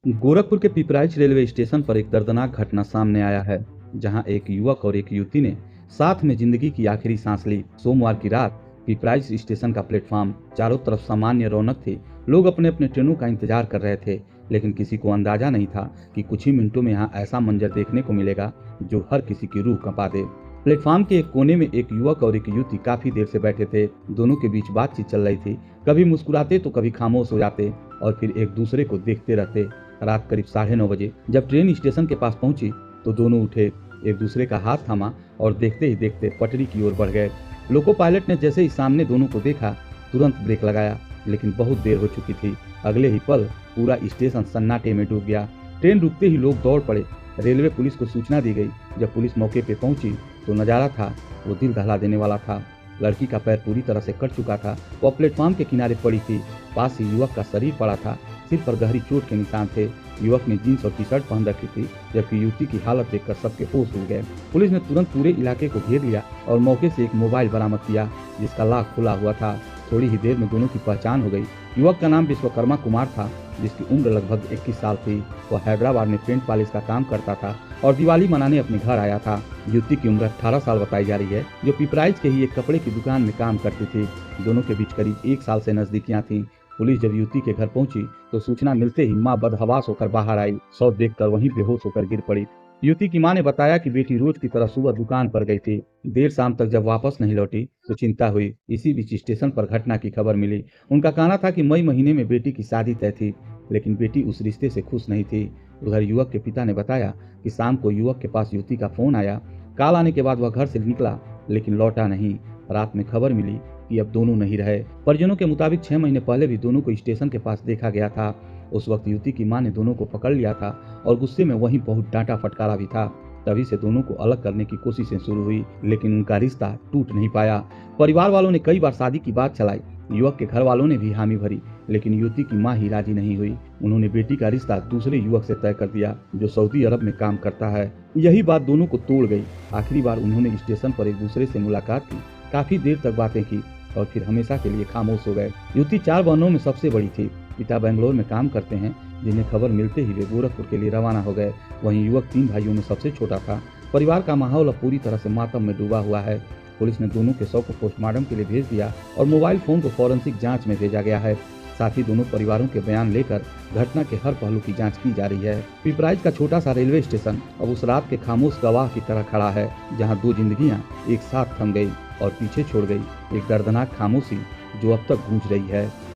गोरखपुर के Pipraich railway station पर एक दर्दनाक घटना सामने आया है, जहां एक युवक और एक युवती ने साथ में जिंदगी की आखिरी सांस ली। सोमवार की रात पिपराइच स्टेशन का प्लेटफॉर्म चारों तरफ सामान्य रौनक थी। लोग अपने अपने ट्रेनों का इंतजार कर रहे थे, लेकिन किसी को अंदाजा नहीं था कि कुछ ही मिनटों में यहाँ ऐसा मंजर देखने को मिलेगा जो हर किसी की रूह कंपा दे। प्लेटफॉर्म के एक कोने में एक युवक और एक युवती काफी देर से बैठे थे। दोनों के बीच बातचीत चल रही थी। कभी मुस्कुराते तो कभी खामोश हो जाते और फिर एक दूसरे को देखते रहते। रात करीब 9:30 बजे जब ट्रेन स्टेशन के पास पहुंची तो दोनों उठे, एक दूसरे का हाथ थामा और देखते ही देखते पटरी की ओर बढ़ गए। लोको पायलट ने जैसे ही सामने दोनों को देखा तुरंत ब्रेक लगाया, लेकिन बहुत देर हो चुकी थी। अगले ही पल पूरा स्टेशन सन्नाटे में डूब गया। ट्रेन रुकते ही लोग दौड़ पड़े। रेलवे पुलिस को सूचना दी गई। जब पुलिस मौके पे पहुंची तो नजारा था वो दिल दहला देने वाला था। लड़की का पैर पूरी तरह से कट चुका था। वह प्लेटफॉर्म के किनारे पड़ी थी। पास ही युवक का शरीर पड़ा था। सिर पर गहरी चोट के निशान थे। युवक ने जींस और टी शर्ट पहन रखी थी, जबकि युवती की हालत देखकर सबके होश उड़ गए। पुलिस ने तुरंत पूरे इलाके को घेर लिया और मौके से एक मोबाइल बरामद किया, जिसका लॉक खुला हुआ था। थोड़ी ही देर में दोनों की पहचान हो गई। युवक का नाम विश्वकर्मा कुमार था, जिसकी उम्र लगभग 21 साल थी। वह हैदराबाद में पेंट पॉलिश का काम करता था और दिवाली मनाने अपने घर आया था। युवती की उम्र 18 साल बताई जा रही है, जो पिपराइच के ही एक कपड़े की दुकान में काम करती थी। दोनों के बीच करीब 1 साल से नजदीकियां थीं। पुलिस जब युवती के घर पहुंची तो सूचना मिलते ही मां बदहवास होकर बाहर आई। शव देखकर वहीं बेहोश होकर गिर पड़ी। युवती की मां ने बताया कि बेटी रोज की तरह सुबह दुकान पर गई थी। देर शाम तक जब वापस नहीं लौटी तो चिंता हुई। इसी बीच स्टेशन पर घटना की खबर मिली। उनका कहना था कि मई महीने में बेटी की शादी तय थी, लेकिन बेटी उस रिश्ते से खुश नहीं थी। उधर युवक के पिता ने बताया कि शाम को युवक के पास युवती का फोन आया। कॉल आने के बाद वह घर से निकला, लेकिन लौटा नहीं। रात में खबर मिली कि अब दोनों नहीं रहे। परिजनों के मुताबिक 6 महीने पहले भी दोनों को स्टेशन के पास देखा गया था। उस वक्त युवती की मां ने दोनों को पकड़ लिया था और गुस्से में वहीं बहुत डांटा फटकारा भी था। तभी से दोनों को अलग करने की कोशिशें शुरू हुई, लेकिन उनका रिश्ता टूट नहीं पाया। परिवार वालों ने कई बार शादी की बात चलाई। युवक के घर वालों ने भी हामी भरी, लेकिन युवती की मां ही राजी नहीं हुई। उन्होंने बेटी का रिश्ता दूसरे युवक से तय कर दिया, जो सऊदी अरब में काम करता है। यही बात दोनों को तोड़ गई। आखिरी बार उन्होंने स्टेशन पर एक दूसरे से मुलाकात की, काफी देर तक बातें की और फिर हमेशा के लिए खामोश हो गए। युवती 4 बहनों में सबसे बड़ी थी। पिता बेंगलोर में काम करते हैं, जिन्हें खबर मिलते ही वे गोरखपुर के लिए रवाना हो गए। वहीं युवक 3 भाइयों में सबसे छोटा था। परिवार का माहौल अब पूरी तरह से मातम में डूबा हुआ है। पुलिस ने दोनों के शव को पोस्टमार्टम के लिए भेज दिया और मोबाइल फोन को फॉरेंसिक जांच में भेजा गया है। साथ ही दोनों परिवारों के बयान लेकर घटना के हर पहलू की जांच की जा रही है। पिपराइच का छोटा सा रेलवे स्टेशन अब उस रात के खामोश गवाह की तरह खड़ा है, जहां 2 जिंदगियां एक साथ थम गई और पीछे छोड़ गई एक दर्दनाक खामोशी जो अब तक गूंज रही है।